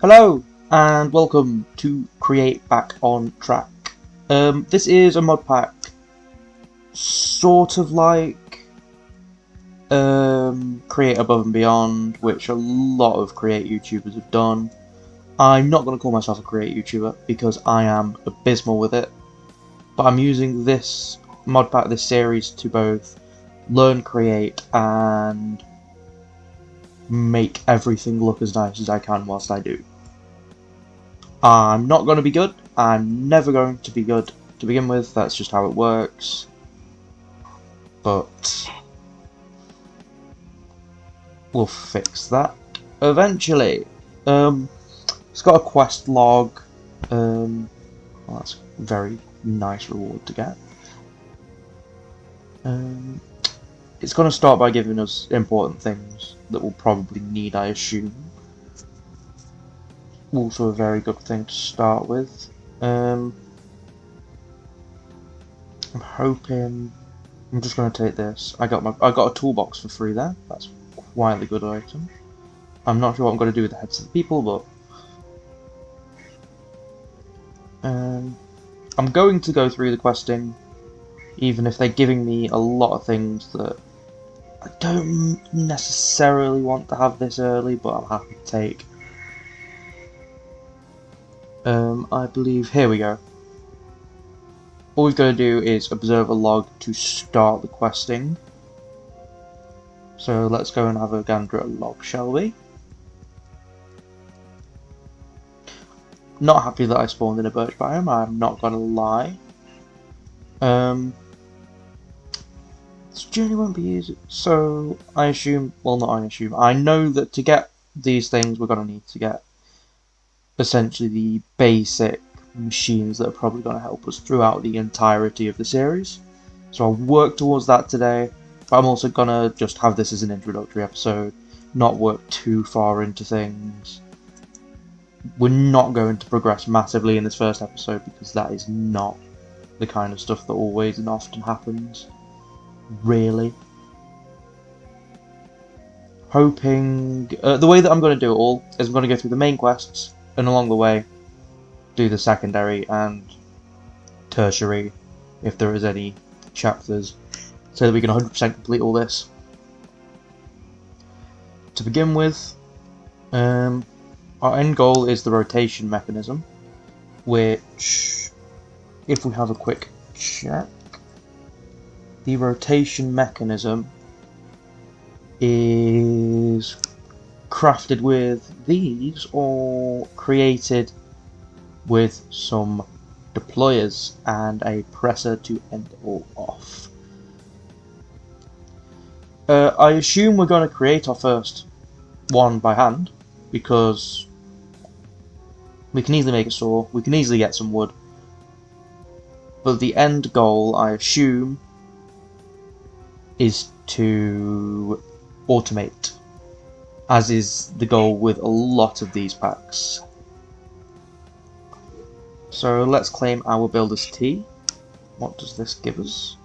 Hello and welcome to Create Back on Track. This is a mod pack, sort of like Create Above and Beyond, which a lot of Create YouTubers have done. I'm not going to call myself a Create YouTuber because I am abysmal with it, but I'm using this mod pack, this series, to both learn Create and make everything look as nice as I can whilst I do. I'm not going to be good. I'm never going to be good to begin with. That's just how it works. But we'll fix that eventually. It's got a quest log. Well, that's a very nice reward to get. It's going to start by giving us important things that we'll probably need, I assume. Also a very good thing to start with. I'm hoping. I'm just going to take this. I got a toolbox for free there. That's quite a good item. I'm not sure what I'm going to do with the heads of the people, but I'm going to go through the questing, even if they're giving me a lot of things that I don't necessarily want to have this early, but I'm happy to take. I believe, here we go. All we've got to do is observe a log to start the questing. So let's go and have a gander at a log, shall we? Not happy that I spawned in a birch biome, I'm not gonna lie. This journey won't be easy, so I assume, well not I assume, I know that to get these things we're gonna need to get essentially the basic machines that are probably going to help us throughout the entirety of the series. So I'll work towards that today, but I'm also going to just have this as an introductory episode, not work too far into things. We're not going to progress massively in this first episode because that is not the kind of stuff that always and often happens, really. Hoping, the way that I'm going to do it all is I'm going to go through the main quests, and along the way do the secondary and tertiary, if there is any chapters, so that we can 100% complete all this. To begin with, our end goal is the rotation mechanism, which, if we have a quick check, the rotation mechanism is crafted with these or created with some deployers and a presser to end it all off. I assume we're going to create our first one by hand because we can easily make a saw, we can easily get some wood, but the end goal, I assume, is to automate, as is the goal with a lot of these packs. So let's claim our builder's T. What does this give us?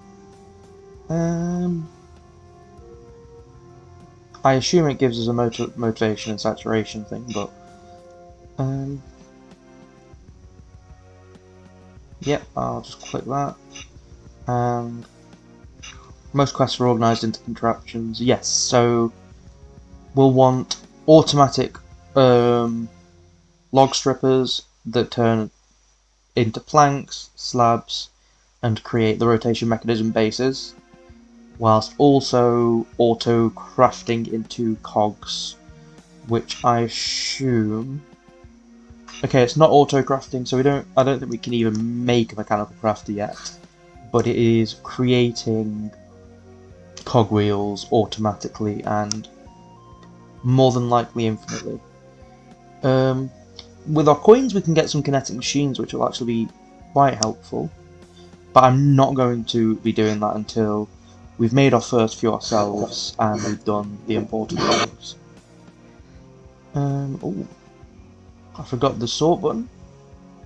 I assume it gives us a motivation and saturation thing, but yep, I'll just click that. And most quests are organised into contraptions. Yes, so we'll want automatic log strippers that turn into planks, slabs, and create the rotation mechanism bases, whilst also auto crafting into cogs, which I assume. Okay, it's not auto crafting, so I don't think we can even make a mechanical crafter yet, but it is creating cogwheels automatically and more than likely infinitely. With our coins we can get some kinetic machines, which will actually be quite helpful, but I'm not going to be doing that until we've made our first few ourselves and we've done the important things. Oh, I forgot the sort button.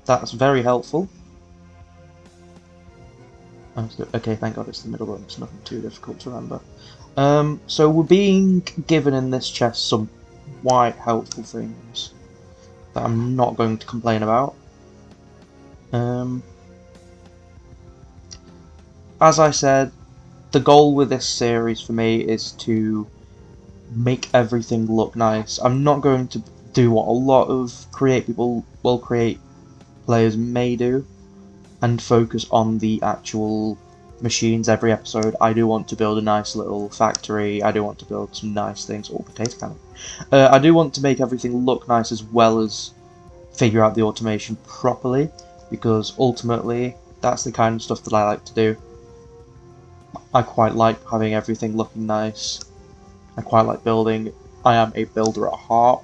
That's very helpful. Okay, thank God it's the middle one, it's nothing too difficult to remember. So we're being given in this chest some quite helpful things. that I'm not going to complain about. As I said, the goal with this series for me is to make everything look nice. I'm not going to do what a lot of create players may do, and focus on the actual machines every episode. I do want to build a nice little factory. I do want to build some nice things. Oh, potato cannon. I do want to make everything look nice as well as figure out the automation properly, because ultimately that's the kind of stuff that I like to do. I quite like having everything looking nice. I quite like building. I am a builder at heart,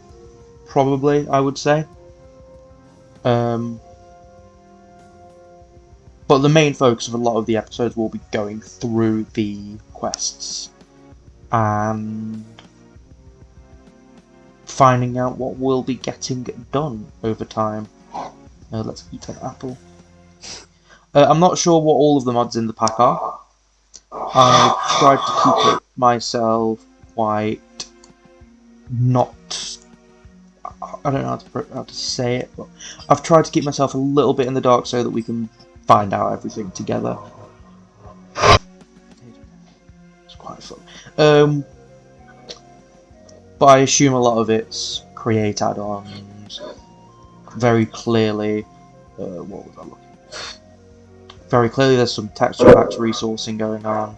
probably, I would say. But the main focus of a lot of the episodes will be going through the quests and finding out what we'll be getting done over time. Let's eat an apple. I'm not sure what all of the mods in the pack are. I've tried to keep it myself quite not... I don't know how to say it, but I've tried to keep myself a little bit in the dark so that we can find out everything together. It's quite fun. But I assume a lot of it's create add-ons. Very clearly, what was I looking at? Very clearly there's some texture packs resourcing going on.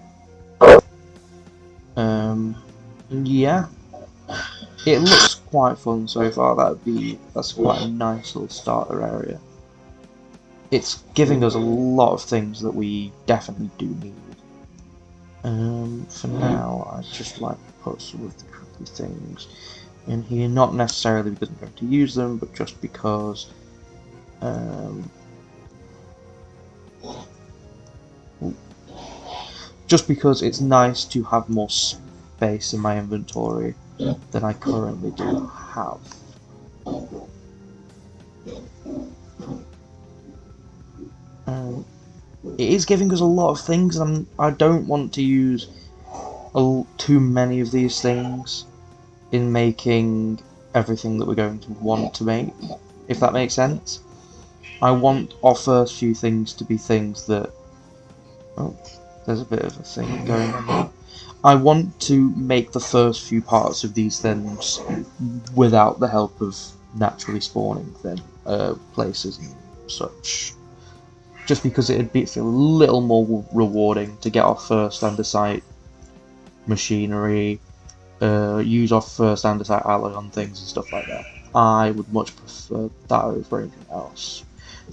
Yeah. It looks quite fun so far. That's quite a nice little starter area. It's giving us a lot of things that we definitely do need. For now, I'd just like to put some of the things in here, not necessarily because I'm going to use them, but just because it's nice to have more space in my inventory than I currently do have. It is giving us a lot of things, and I don't want to use too many of these things in making everything that we're going to want to make, if that makes sense. I want our first few things to be things that... Oh, there's a bit of a thing going on here. I want to make the first few parts of these things without the help of naturally spawning places and such. Just because it'd feel a little more rewarding to get our first andesite machinery, use our first andesite alloy on things and stuff like that. I would much prefer that over anything else.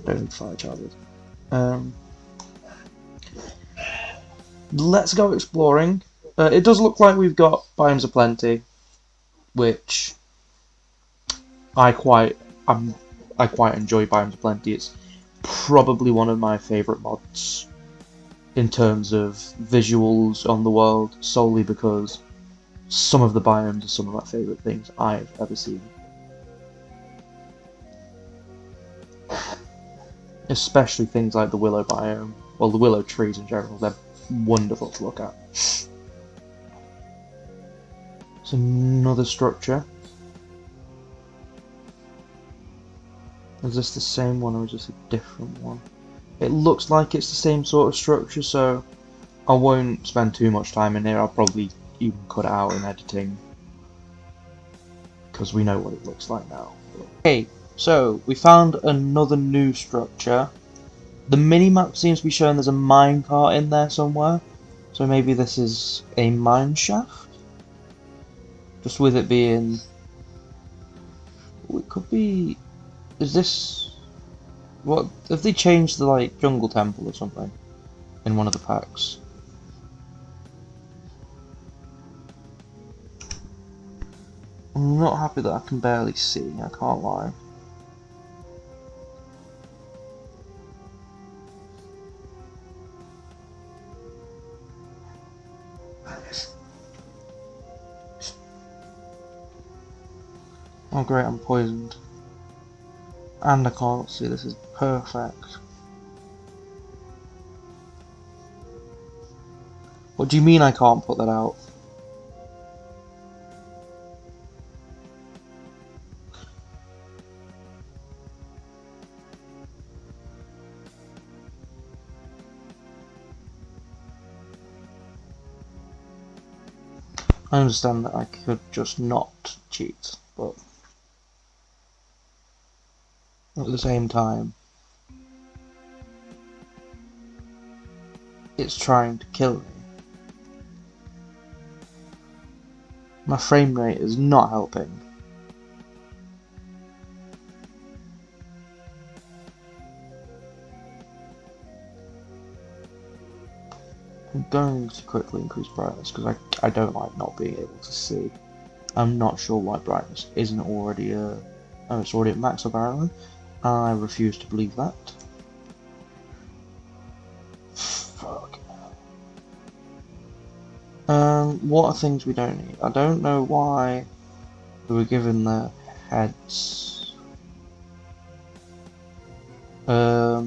Don't need fire charges. Let's go exploring. It does look like we've got biomes aplenty, which I quite enjoy. Biomes aplenty. It's probably one of my favourite mods in terms of visuals on the world, solely because some of the biomes are some of my favourite things I've ever seen. Especially things like the willow biome, well, the willow trees in general, they're wonderful to look at. It's another structure. Is this the same one or is this a different one? It looks like it's the same sort of structure, so I won't spend too much time in here. I'll probably even cut it out in editing, because we know what it looks like now. Okay, so we found another new structure. The minimap seems to be showing there's a minecart in there somewhere, so maybe this is a mine shaft? Just with it being... it could be... is this... what... have they changed the, like, jungle temple or something in one of the packs? I'm not happy that I can barely see, I can't lie. Oh great, I'm poisoned. And I can't see, this is perfect. What do you mean I can't put that out? I understand that I could just not cheat, but at the same time, it's trying to kill me. My frame rate is not helping. I'm going to quickly increase brightness because I don't like not being able to see. I'm not sure why brightness isn't already oh, it's already at max apparently. I refuse to believe that. Fuck. What are things we don't need? I don't know why we were given the heads. But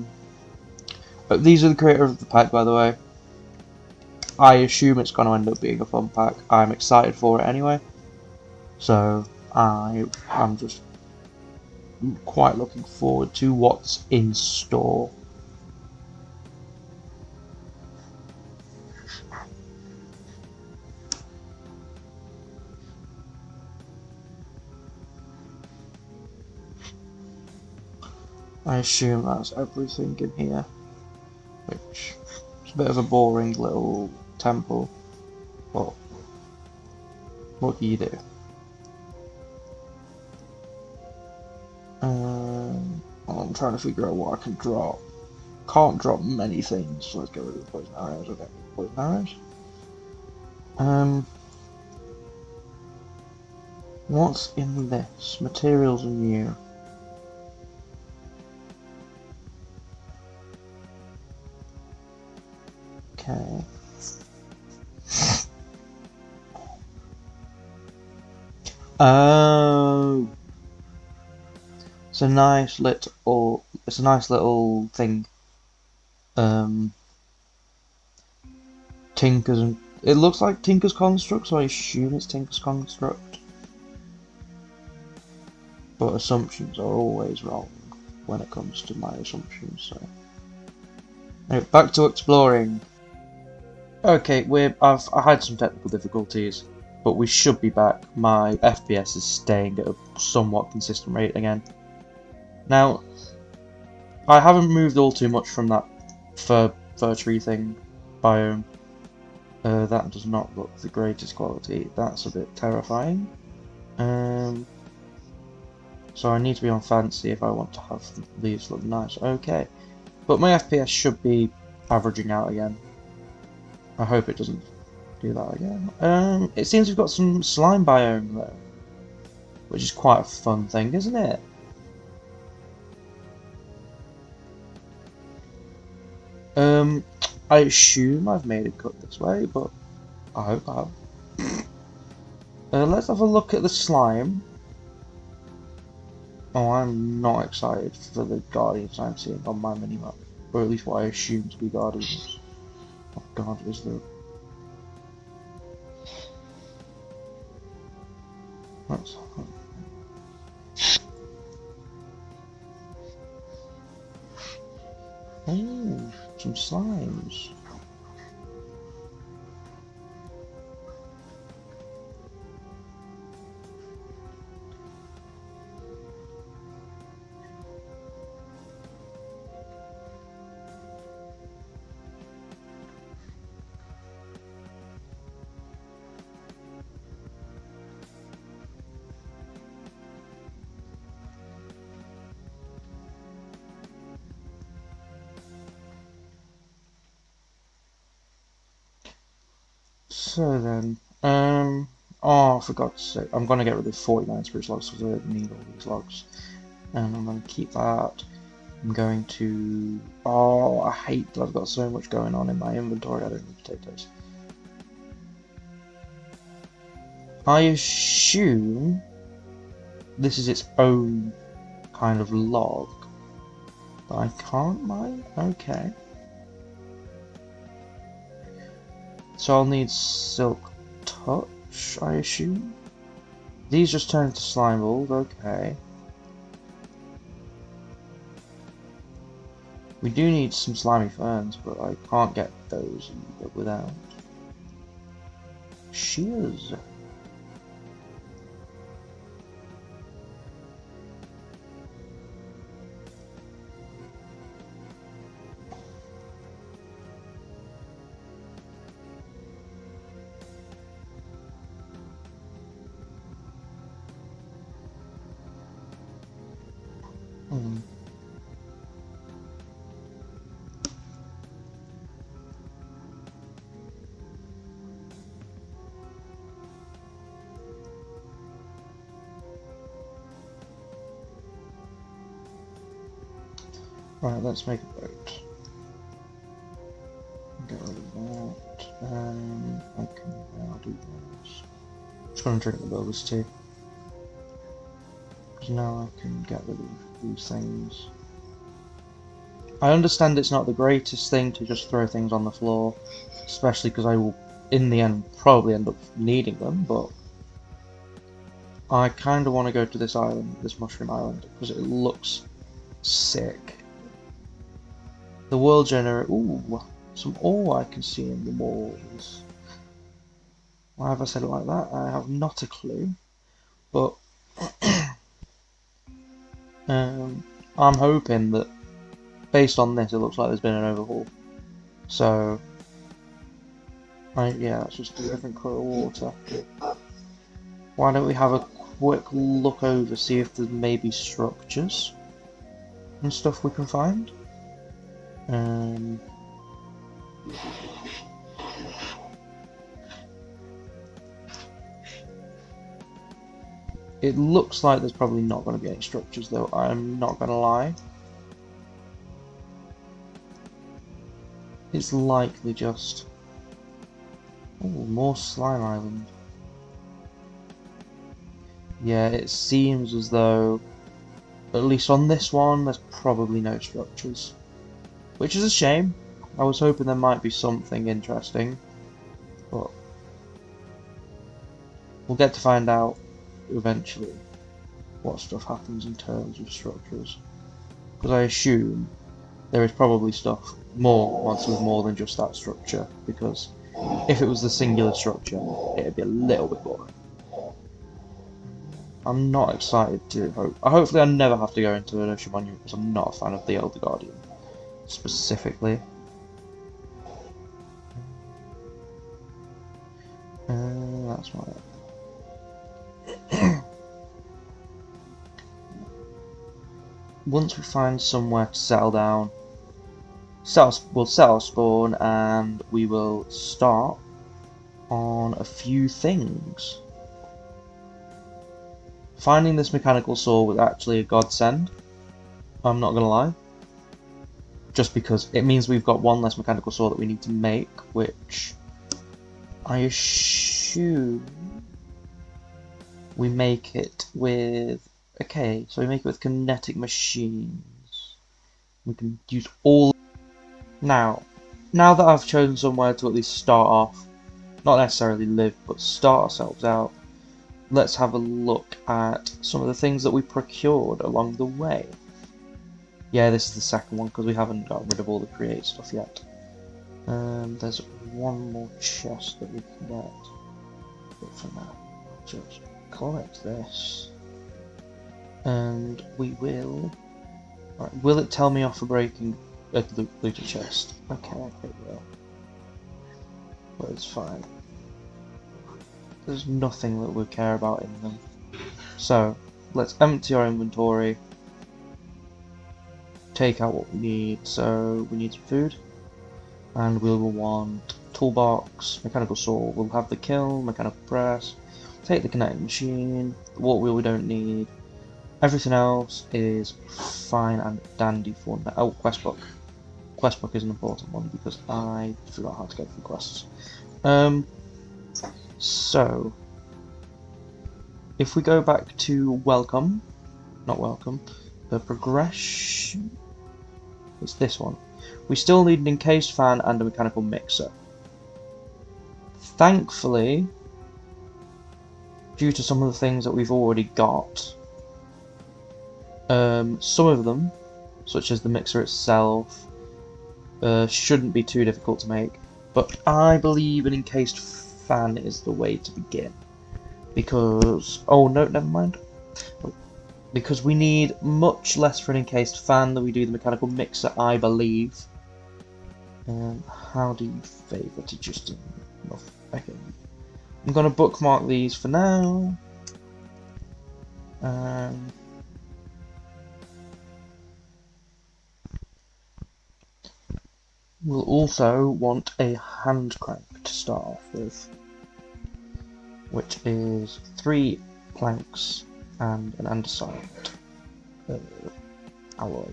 these are the creator of the pack, by the way. I assume it's going to end up being a fun pack. I'm excited for it anyway. So I'm just quite looking forward to what's in store. I assume that's everything in here, which is a bit of a boring little temple, but what do you do? I'm trying to figure out what I can drop. Can't drop many things, so let's get rid of the poison arrows. Okay, poison arrows. What's in this? Materials are new. Okay. Oh, it's a nice little thing. Tinker's and it looks like Tinker's construct, so I assume it's Tinker's construct. But assumptions are always wrong when it comes to my assumptions. So, anyway, back to exploring. Okay, I had some technical difficulties, but we should be back. My FPS is staying at a somewhat consistent rate again. Now, I haven't moved all too much from that fir tree thing biome. That does not look the greatest quality. That's a bit terrifying. So I need to be on fancy if I want to have the leaves look nice. Okay, but my FPS should be averaging out again. I hope it doesn't do that again. It seems we've got some slime biome though, which is quite a fun thing, isn't it? I assume I've made it cut this way, but I hope I have. Let's have a look at the slime. Oh, I'm not excited for the Guardians I'm seeing on my minimap, or at least what I assume to be Guardians. Oh god, is there... That's... Oh, some slimes. So then, oh, I forgot to say, I'm gonna get rid of 49 spruce logs because I don't need all these logs, and I'm gonna keep that. I'm going to, oh, I hate that I've got so much going on in my inventory. I don't need potatoes. I assume this is its own kind of log that I can't mine. Okay. So I'll need silk touch, I assume. These just turn into slime balls, okay. We do need some slimy ferns, but I can't get those without shears. Hmm. Right, let's make a boat. Get rid of that. I can now do this. Just gonna drink the burgers too. Because now I can get rid of these things. I understand it's not the greatest thing to just throw things on the floor, especially because I will, in the end, probably end up needing them, but I kind of want to go to this island, this mushroom island, because it looks sick. The world generator. Ooh, some ore I can see in the walls. Why have I said it like that? I have not a clue, but um, I'm hoping that based on this, it looks like there's been an overhaul. So, yeah, let's just do a different colour of water. Why don't we have a quick look over, see if there's maybe structures and stuff we can find? Um, it looks like there's probably not going to be any structures, though. I'm not going to lie. It's likely just... Oh, more slime island. Yeah, it seems as though, at least on this one, there's probably no structures. Which is a shame. I was hoping there might be something interesting, but we'll get to find out eventually what stuff happens in terms of structures. Because I assume there is probably stuff more once with more than just that structure, because if it was the singular structure, it'd be a little bit boring. I'm not excited to hope. Hopefully I never have to go into an ocean monument because I'm not a fan of the Elder Guardian, specifically. That's right. Once we find somewhere to settle down, we'll set our spawn and we will start on a few things. Finding this mechanical saw was actually a godsend, I'm not gonna lie. Just because it means we've got one less mechanical saw that we need to make, which I assume we make it with... Okay, so we make it with kinetic machines. We can use all... Now that I've chosen somewhere to at least start off, not necessarily live, but start ourselves out, let's have a look at some of the things that we procured along the way. Yeah, this is the second one because we haven't got rid of all the create stuff yet. There's one more chest that we can get. But for now, just collect this. And we will... Right, will it tell me off for breaking a looted chest? Okay, it will. But it's fine. There's nothing that we care about in them. So, let's empty our inventory. Take out what we need. So, we need some food. And we will want toolbox, mechanical saw. We'll have the kiln, mechanical press. Take the kinetic machine. The water wheel we don't need. Everything else is fine and dandy for now. Oh, quest book. Quest book is an important one because I forgot how to get through quests. So, if we go back to welcome, the progression, it's this one. We still need an encased fan and a mechanical mixer. Thankfully, due to some of the things that we've already got, some of them, such as the mixer itself, shouldn't be too difficult to make, but I believe an encased fan is the way to begin. Because, oh no, never mind. Because we need much less for an encased fan than we do the mechanical mixer, I believe. How do you favour to just enough? Okay. I'm going to bookmark these for now. We'll also want a hand crank to start off with, which is 3 planks and an andesite alloy.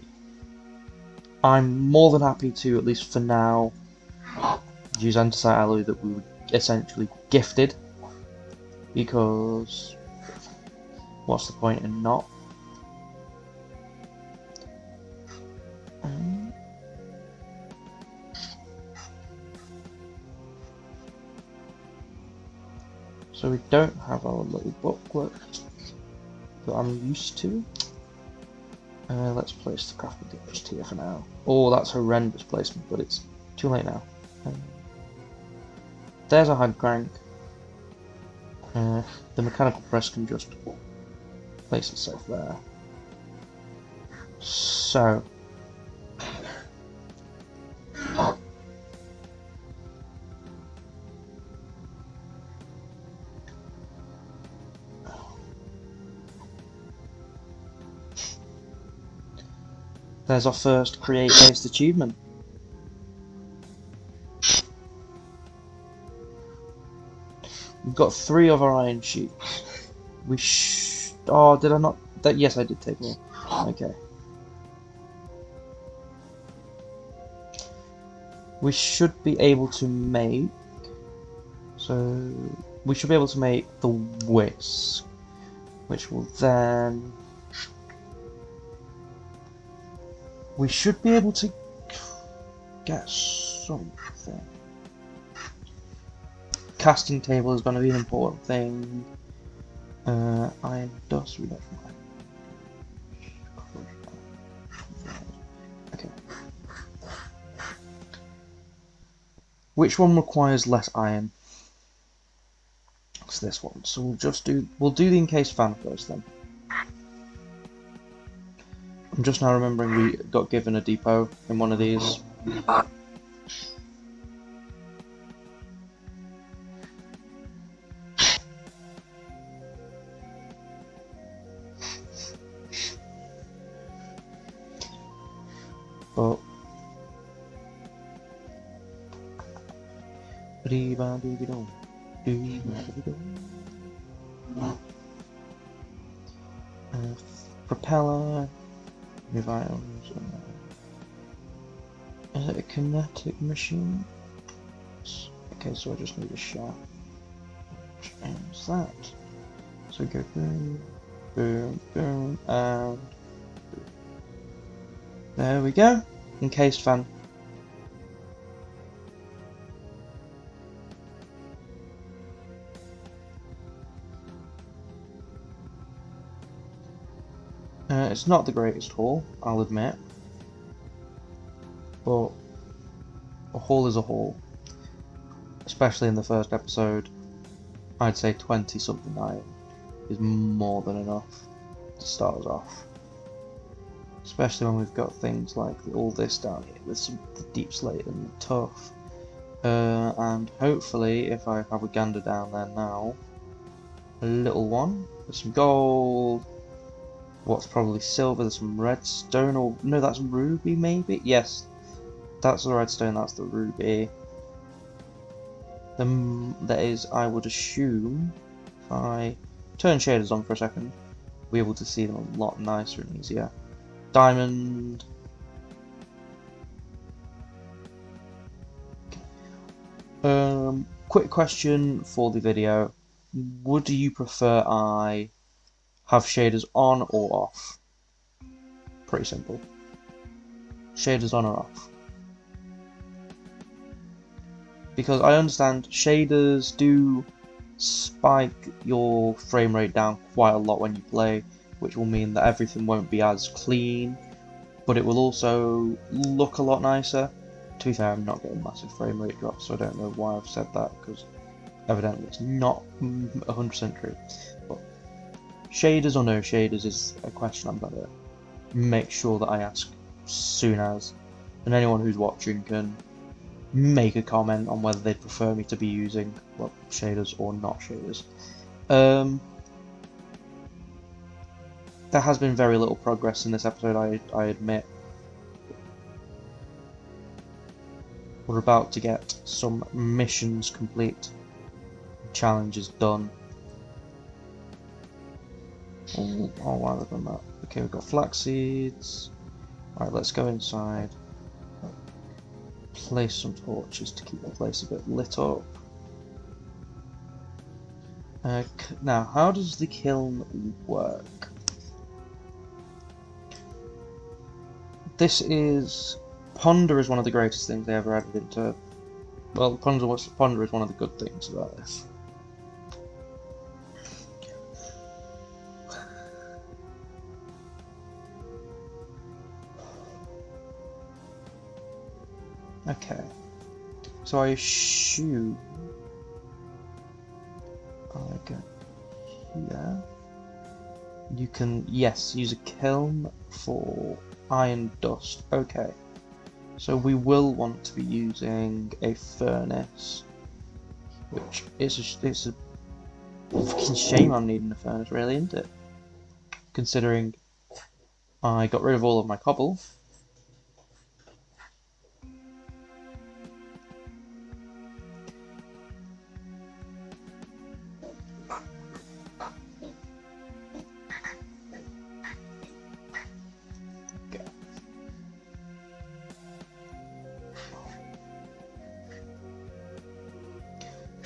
I'm more than happy to, at least for now, use andesite alloy that we were essentially gifted, because what's the point in not? So we don't have our little booklet that I'm used to. Let's place the crafting table just here for now. Oh, that's horrendous placement, but it's too late now. There's a hand crank. The mechanical press can just place itself there. So there's our first create-based achievement. We've got 3 of our iron sheets. Oh, did I not? Yes, I did take more. Okay. We should be able to make. So we should be able to make the whisk, which will then. We should be able to get something. Casting table is going to be an important thing. Iron dust we get from iron. Okay. Which one requires less iron? It's this one. So we'll do the encased fan first then. I'm just now remembering we got given a depot in one of these. But propeller, move items. Is it a kinetic machine? Okay, so I just need a shaft. Which is that? So go boom, boom, boom, and there we go. Encased fan. It's not the greatest haul, I'll admit, but a haul is a haul. Especially in the first episode, I'd say 20 something iron is more than enough to start us off. Especially when we've got things like all this down here with some deep slate and tough. And hopefully, if I have a gander down there now, a little one with some gold. What's probably silver, there's some redstone, or no, that's ruby maybe? Yes, that's the redstone, that's the ruby. Then there is, I would assume, if I turn shaders on for a second, we'll be able to see them a lot nicer and easier. Diamond. Quick question for the video. Would you prefer I have shaders on or off? Pretty simple. Shaders on or off. Because I understand shaders do spike your frame rate down quite a lot when you play, which will mean that everything won't be as clean, but it will also look a lot nicer. To be fair, I'm not getting massive frame rate drops, so I don't know why I've said that, because evidently it's not 100% true. But shaders or no shaders is a question I'm going to make sure that I ask soon as, and anyone who's watching can make a comment on whether they'd prefer me to be using shaders or not shaders. There has been very little progress in this episode, I admit. We're about to get some missions complete. Challenges done. Oh, wow, they've done that. Okay, we've got flax seeds. Right, let's go inside. Place some torches to keep the place a bit lit up. Now, how does the kiln work? Ponder is one of the greatest things they ever added into. Well, Ponder is one of the good things about this. Okay, so I assume I go here. You can, yes, use a kiln for iron dust. Okay, so we will want to be using a furnace, which it's a fucking shame I'm needing a furnace, really, isn't it? Considering I got rid of all of my cobble.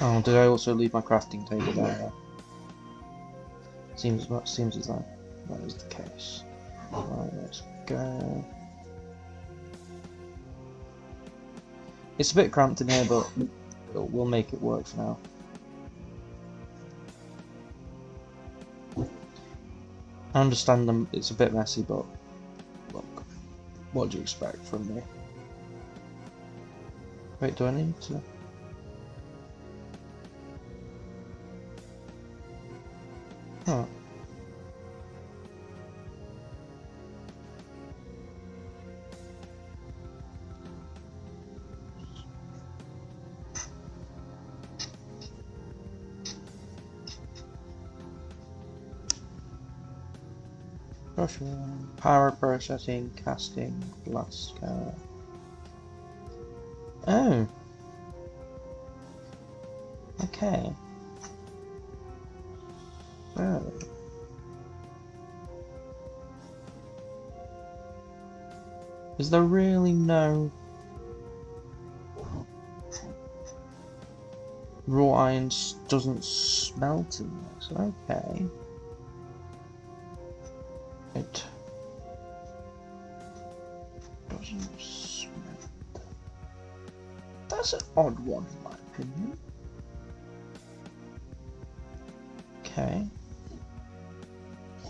Oh, did I also leave my crafting table there? Seems as though that is the case. Right, let's go. It's a bit cramped in here, but we'll make it work for now. I understand them. It's a bit messy, but look, what do you expect from me? Wait, do I need to? Oh. Power processing, casting, blast scanner. Oh. Okay. So. Is there really no raw iron doesn't smelt in this? Okay. It doesn't smelt. That's an odd one in my opinion. Okay.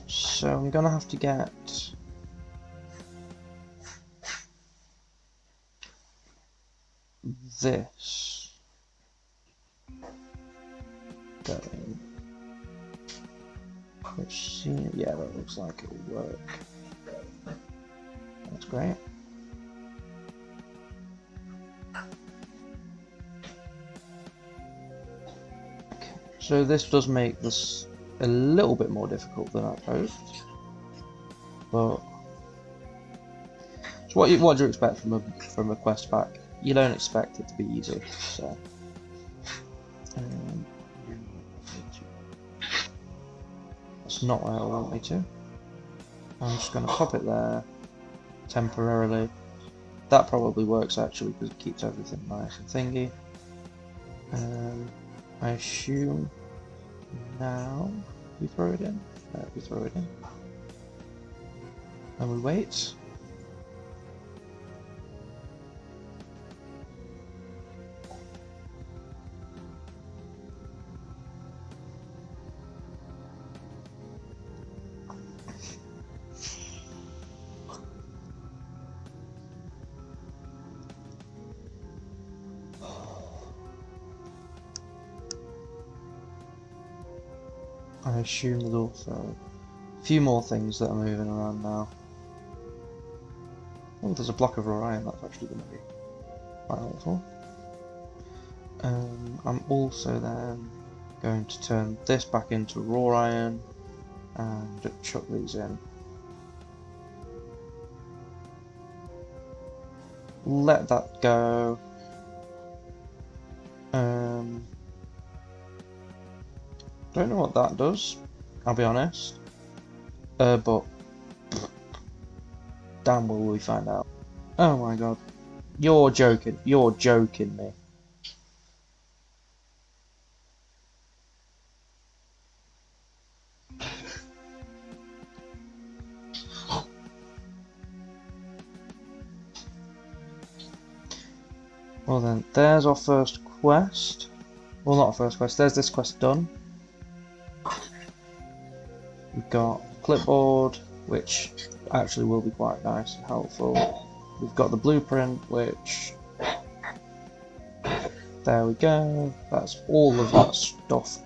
So I'm gonna have to get this going. Which, yeah, that looks like it will work. That's great. Okay. So this does make this a little bit more difficult than I'd hoped. But so what do you expect from a quest pack? You don't expect it to be easy, so. That's not where I want me to. I'm just going to pop it there temporarily. That probably works actually because it keeps everything nice and thingy. I assume now we throw it in. We throw it in. And we wait. I assume there's also a few more things that are moving around now. Oh, there's a block of raw iron, that's actually going to be quite helpful. I'm also then going to turn this back into raw iron and chuck these in. Let that go. Don't know what that does, I'll be honest. But damn will we find out. Oh my god. You're joking. You're joking me. Well then, there's our first quest. Well, not our first quest. There's this quest done. We've got clipboard, which actually will be quite nice and helpful. We've got the blueprint, which... There we go. That's all of that stuff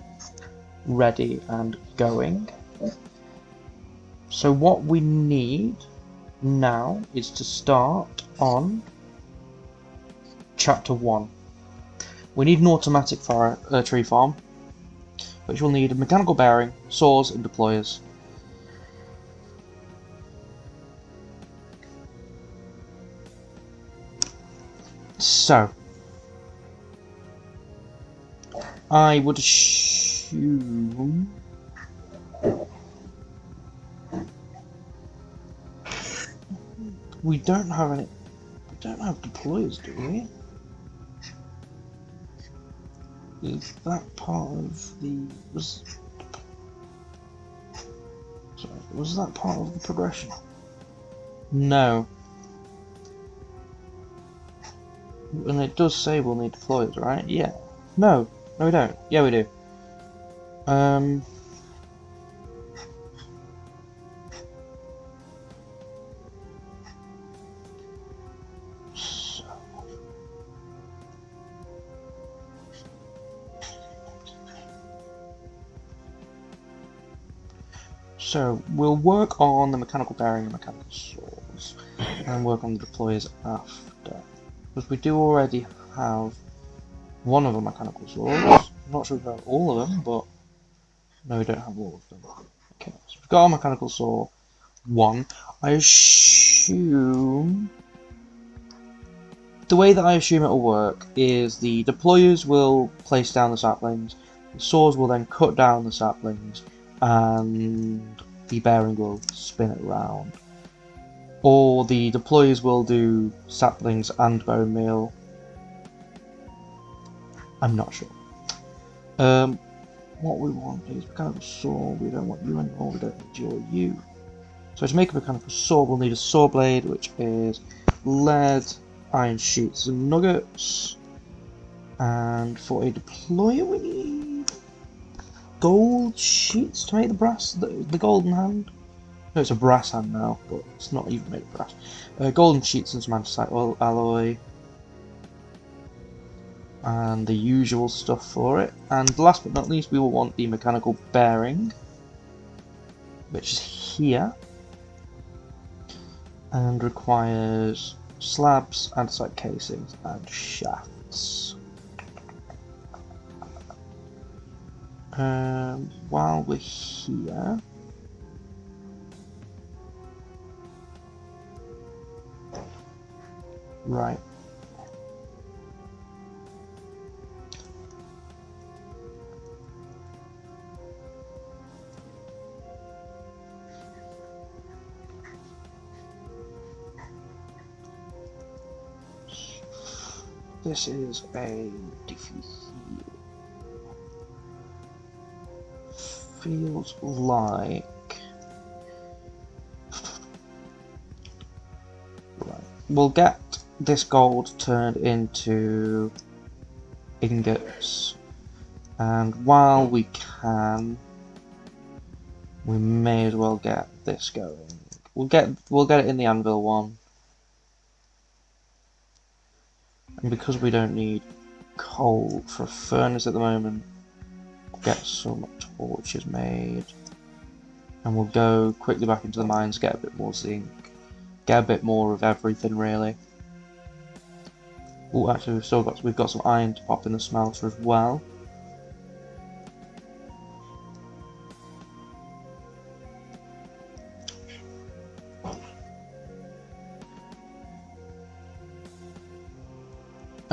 ready and going. So what we need now is to start on Chapter 1. We need an automatic tree farm, which will need a mechanical bearing, saws and deployers. So, I would assume we don't have any. We don't have deployers, do we? Is that part of the was that part of the progression? No. And it does say we'll need deployers, right? Yeah. No. No, we don't. Yeah, we do. So we'll work on the mechanical bearing and mechanical saws, and work on the deployers after. Because we do already have one of the mechanical saws. I'm not sure about all of them, but no, we don't have all of them. Okay, so we've got our mechanical saw 1. I assume the way that I assume it will work is the deployers will place down the saplings, the saws will then cut down the saplings, and the bearing will spin it around. Or the deployers will do saplings and bone meal. I'm not sure. What we want is mechanical saw. We don't want you anymore. We don't need you. So to make a mechanical saw, we'll need a saw blade, which is lead, iron sheets, and nuggets. And for a deployer, we need gold sheets to make the golden hand. No, it's a brass hand now, but it's not even made of brass. Golden sheets and some andesite oil alloy. And the usual stuff for it. And last but not least, we will want the mechanical bearing, which is here, and requires slabs, andesite casings, and shafts. While we're here, right. This is a diffuse. Feels like right. We'll get this gold turned into ingots, and while we can, we may as well get this going. We'll get it in the anvil one. And because we don't need coal for a furnace at the moment, we'll get some torches made. And we'll go quickly back into the mines, get a bit more zinc, get a bit more of everything really. Oh, actually we've got some iron to pop in the smelter as well.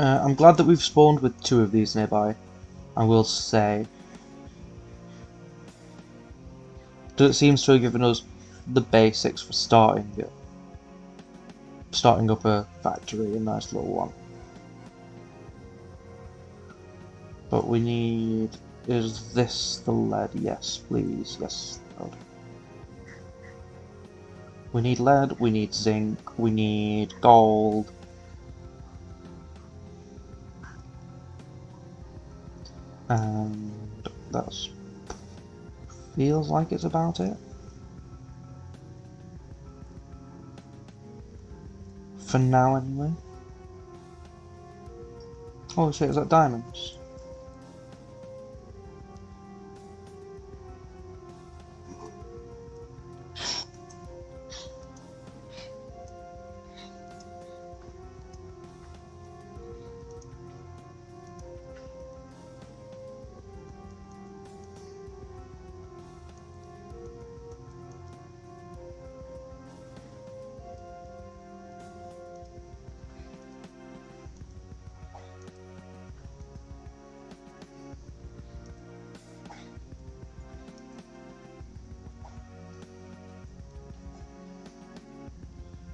I'm glad that we've spawned with 2 of these nearby, I will say. It seems to have given us the basics for starting up a factory, a nice little one. But we need... Is this the lead? Yes, please. Yes. God. We need lead, we need zinc, we need gold. And that's... feels like it's about it. For now, anyway. Oh shit, is that diamonds?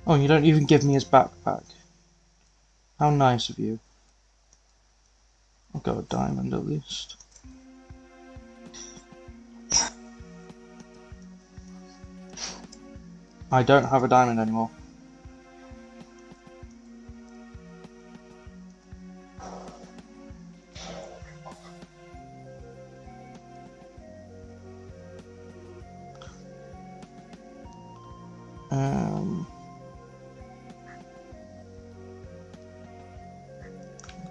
Oh, you don't even give me his backpack. How nice of you. I'll go a diamond at least. I don't have a diamond anymore.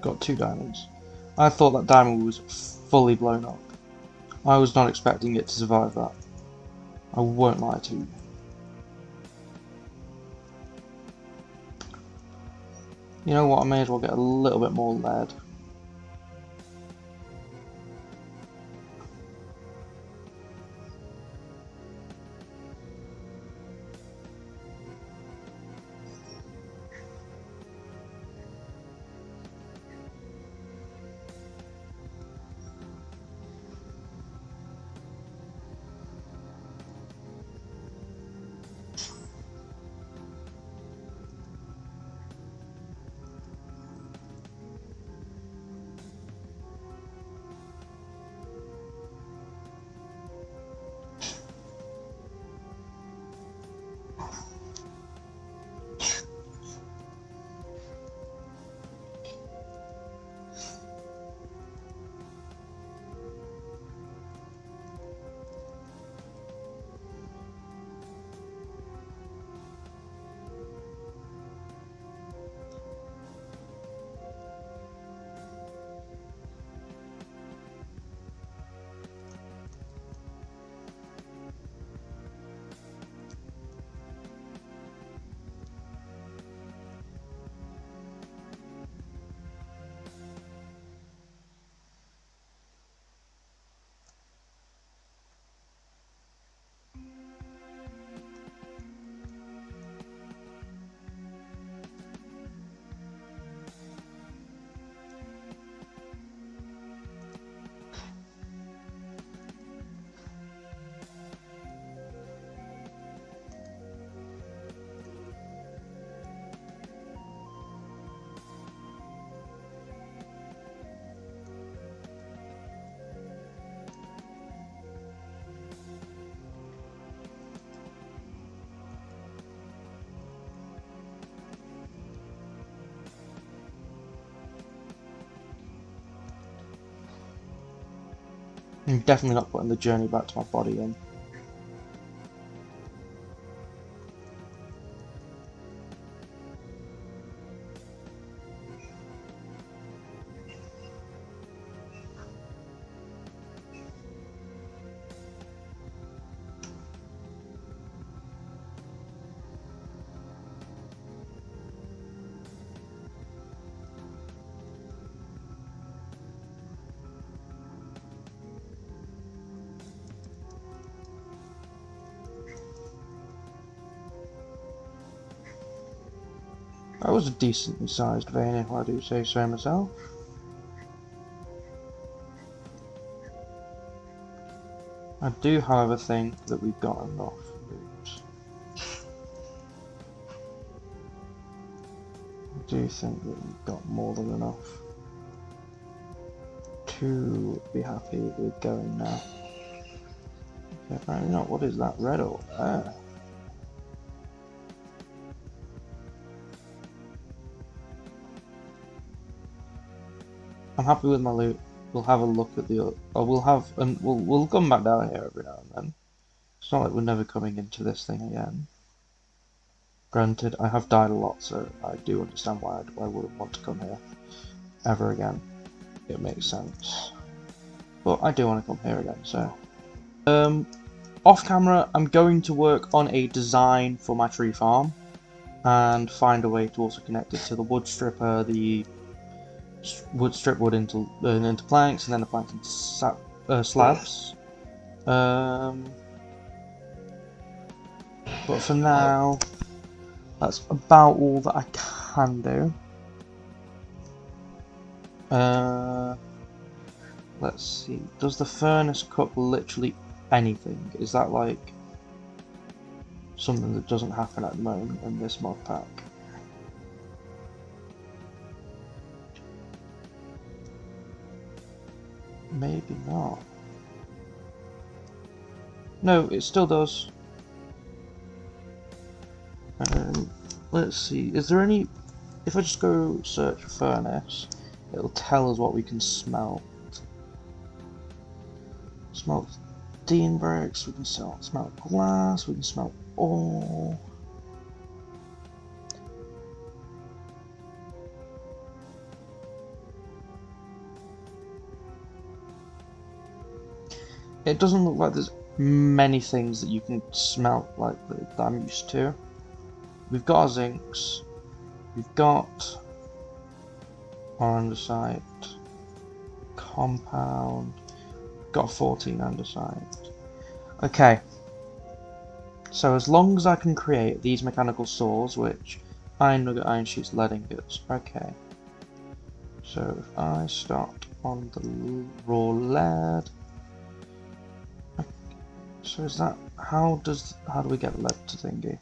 Got 2 diamonds. I thought that diamond was fully blown up. I was not expecting it to survive that. I won't lie to you. You know what, I may as well get a little bit more lead. I'm definitely not putting the journey back to my body in. That was a decently sized vein, if I do say so myself. I do, however, think that we've got enough loot. I do think that we've got more than enough to be happy with going now. Okay, apparently not. What is that red ore there? I'm happy with my loot. We'll have a look at the. We'll come back down here every now and then. It's not like we're never coming into this thing again. Granted, I have died a lot, so I do understand why I wouldn't want to come here ever again. It makes sense. But I do want to come here again, so. Off camera, I'm going to work on a design for my tree farm and find a way to also connect it to the wood stripper, the strip wood into planks, and then the planks into slabs. But for now, that's about all that I can do. Let's see. Does the furnace cook literally anything? Is that like something that doesn't happen at the moment in this mod pack? Maybe not. No, it still does. Let's see. Is there any? If I just go search furnace, it'll tell us what we can smelt. Smelt Dean bricks. We can smelt glass. We can smelt ore. It doesn't look like there's many things that you can smelt like that I'm used to. We've got our zincs. We've got our andesite compound. Got 14 andesite. Okay. So as long as I can create these mechanical saws, which iron nugget, iron sheets, lead ingots. Okay. So if I start on the raw lead. So is that how do we get lead to thingy?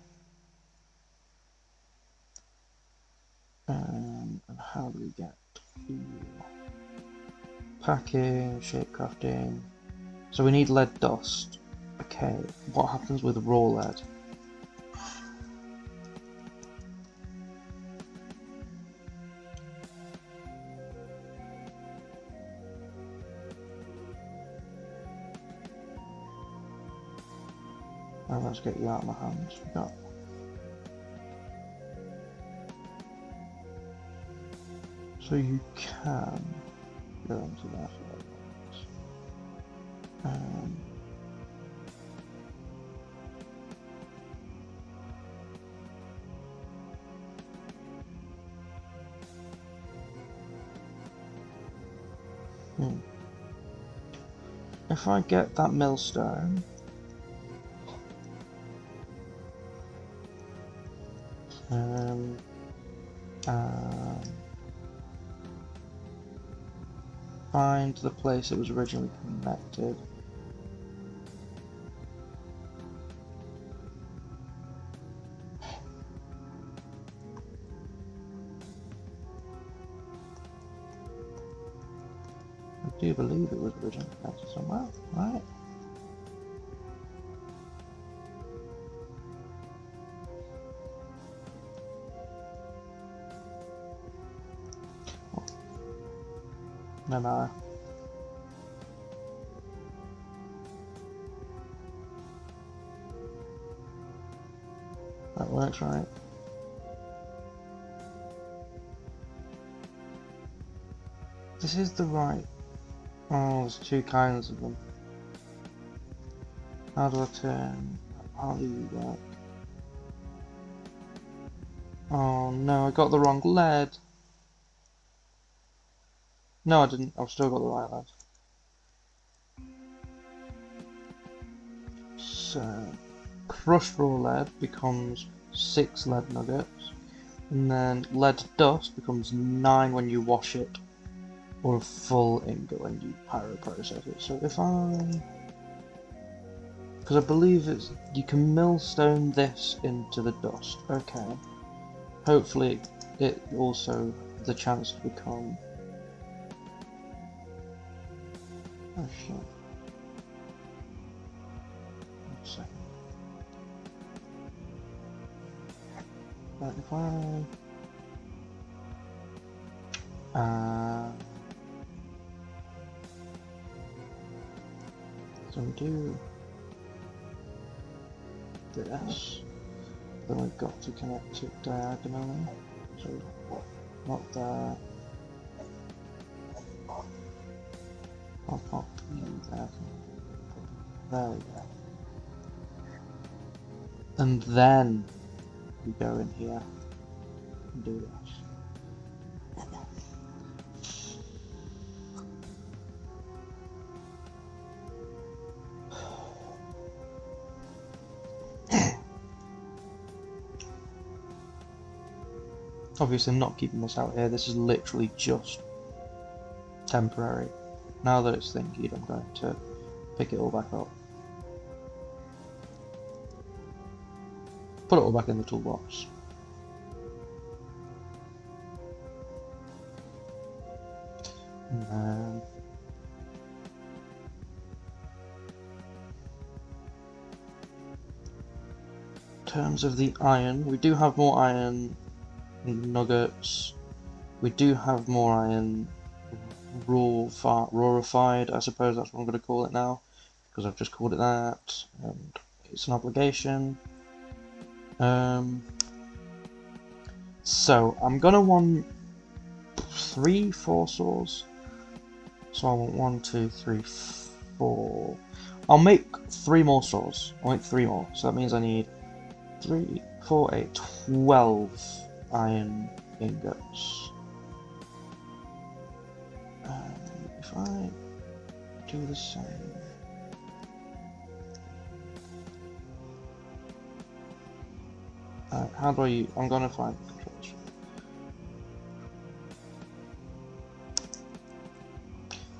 And how do we get packing, shape crafting? So we need lead dust. Okay, what happens with raw lead? Oh, let's get you out of my hands. We got. So you can go into that. If I get that millstone, find the place it was originally connected. I do believe it was originally connected somewhere, right? No. That works, right? This is the right. Oh, there's two kinds of them. How do I turn? How do you work? Oh no, I got the wrong lead. No, I didn't. I've still got the right lead. So, crushed raw lead becomes 6 lead nuggets. And then lead dust becomes 9 when you wash it, or a full ingot when you pyroprocess it. So if I... because I believe you can millstone this into the dust. Okay. Hopefully it also has the chance to become... oh shit. 1 second. Right, if so we do this, then we've got to connect it diagonally, so not there, I'll pop you there, there we go, and then we go in here and do this. Obviously I'm not keeping this out here, this is literally just temporary. Now that it's thinking, I'm going to pick it all back up. Put it all back in the toolbox. And then in terms of the iron, we do have more iron nuggets. We do have more iron rarefied, I suppose that's what I'm going to call it now, because I've just called it that, and it's an obligation. So I'm gonna want 4 saws. So I want 1, 2, 3, 4. I'll make 3 more saws. I'll make 3 more. So that means I need 3, 4, 8, 12 iron ingots. If I do the same. How do I... I'm gonna find the controls.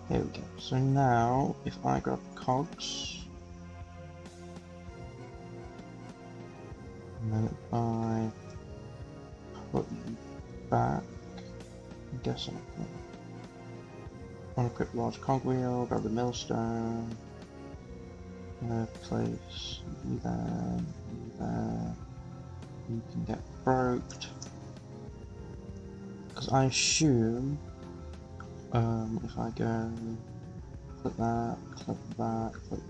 Here we go. So now, if I grab cogs, and then if I put you back, I'm guessing I want to equip large cogwheel, grab the millstone, place you there, you there. You can get broked, because I assume if I go click that, click that, click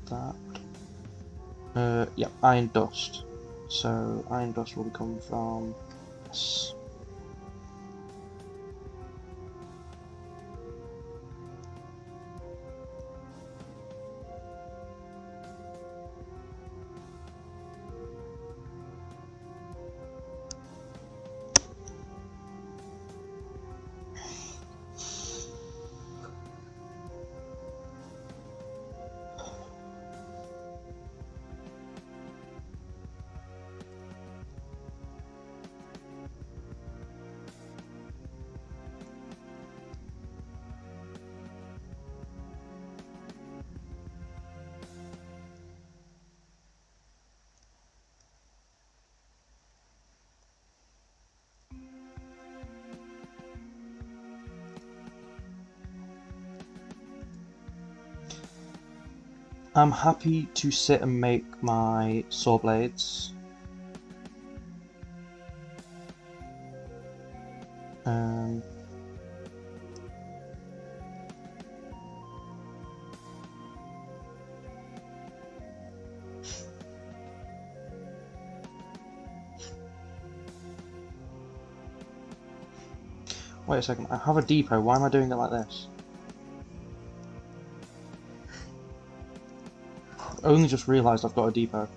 that, yeah, iron dust. So iron dust will come from this. I'm happy to sit and make my saw blades. Wait a second, I have a depot, why am I doing it like this? I only just realised I've got a depot.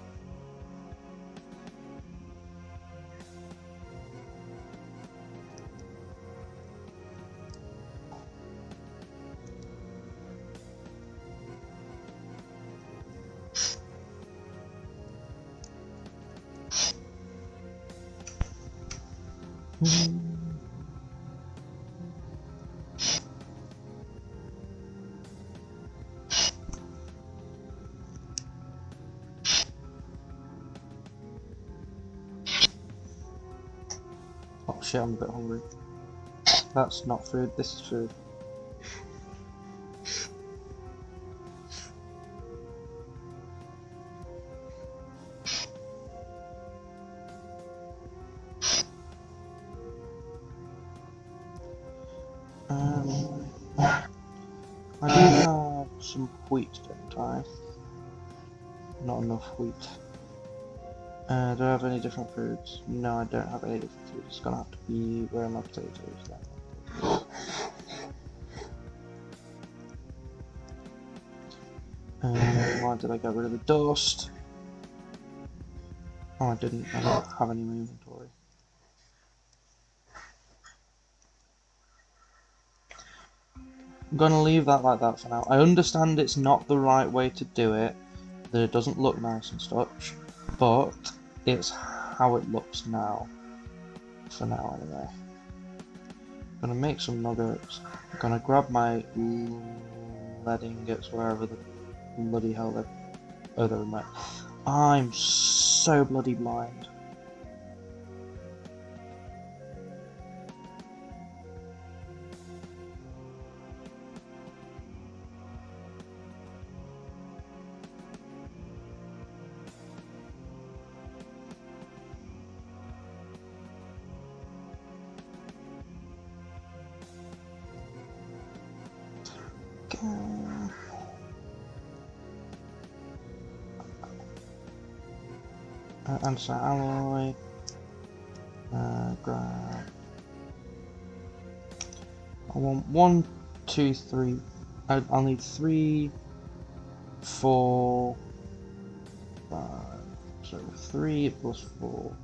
Oh shit, I'm a bit hungry. That's not food, this is food. I do have some wheat, don't I? Not enough wheat. Do I have any different foods? No, I don't have any different foods. It's gonna have to be where are my potatoes then. Why did I get rid of the dust? Oh, I didn't. I don't have any in my inventory. I'm gonna leave that like that for now. I understand it's not the right way to do it, that it doesn't look nice and such, but it's how it looks now. For now, anyway. I'm gonna make some nuggets. I'm gonna grab my lead ingots wherever the bloody hell they're. Oh, they're in my. I'm so bloody blind. Andesite alloy. Grab. I want 1, 2, 3. I'll need 3, 4, 5. So 3 plus 4.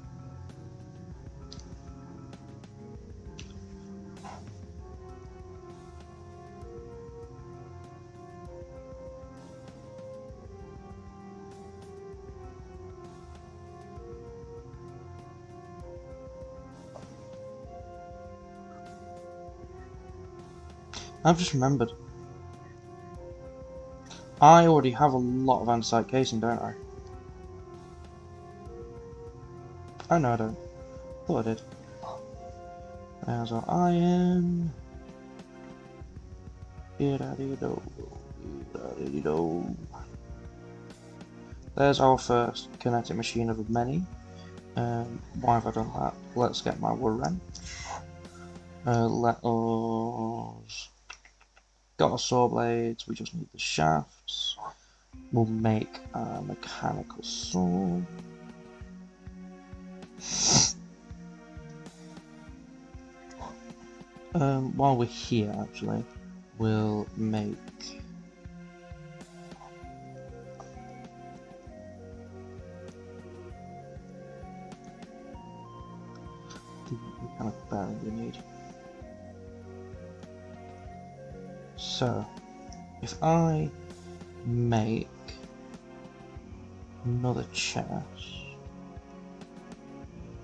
I've just remembered. I already have a lot of andesite casing, don't I? Oh no, I don't. Thought I did. There's our iron. There's our first kinetic machine of many. Why have I done that? Let's get my wood wrench. Let us. Got our saw blades, we just need the shafts. We'll make a mechanical saw. While we're here, actually, we'll make the mechanical bearing we need. So, if I make another chest,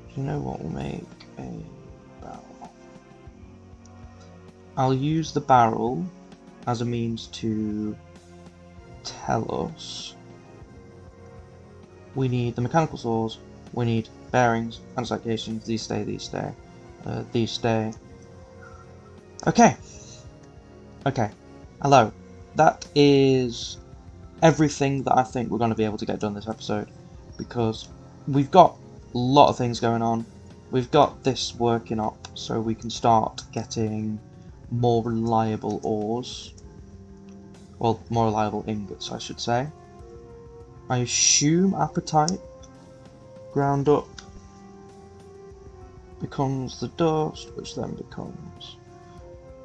do you know what will make a barrel? I'll use the barrel as a means to tell us we need the mechanical saws, we need bearings, andesite casings, these stay, these stay. Okay. Okay, hello. That is everything that I think we're going to be able to get done this episode, because we've got a lot of things going on. We've got this working up so we can start getting more reliable ores. Well, more reliable ingots, I should say. I assume apatite ground up becomes the dust, which then becomes...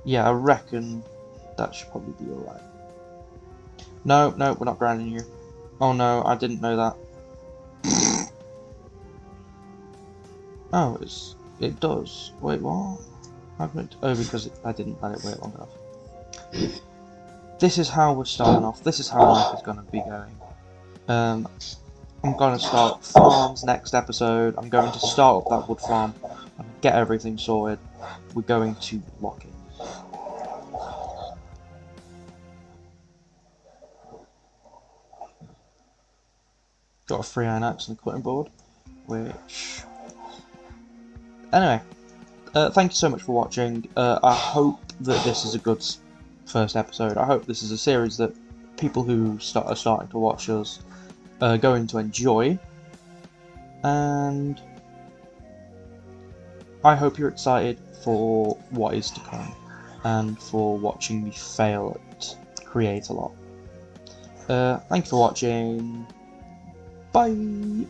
Yeah, I reckon that should probably be alright. No, we're not grinding you. Oh no, I didn't know that. Oh, it does. Wait, what? Oh, because I didn't let it wait long enough. This is how we're starting off. This is how life is going to be going. I'm going to start farms next episode. I'm going to start up that wood farm. get everything sorted, we're going to lock it. Got a 3 iron axe and a cutting board, which... Anyway, thank you so much for watching. I hope that this is a good first episode. I hope this is a series that people who are starting to watch us are going to enjoy. And I hope you're excited for what is to come and for watching me fail at Create a Lot. Thank you for watching. Bye!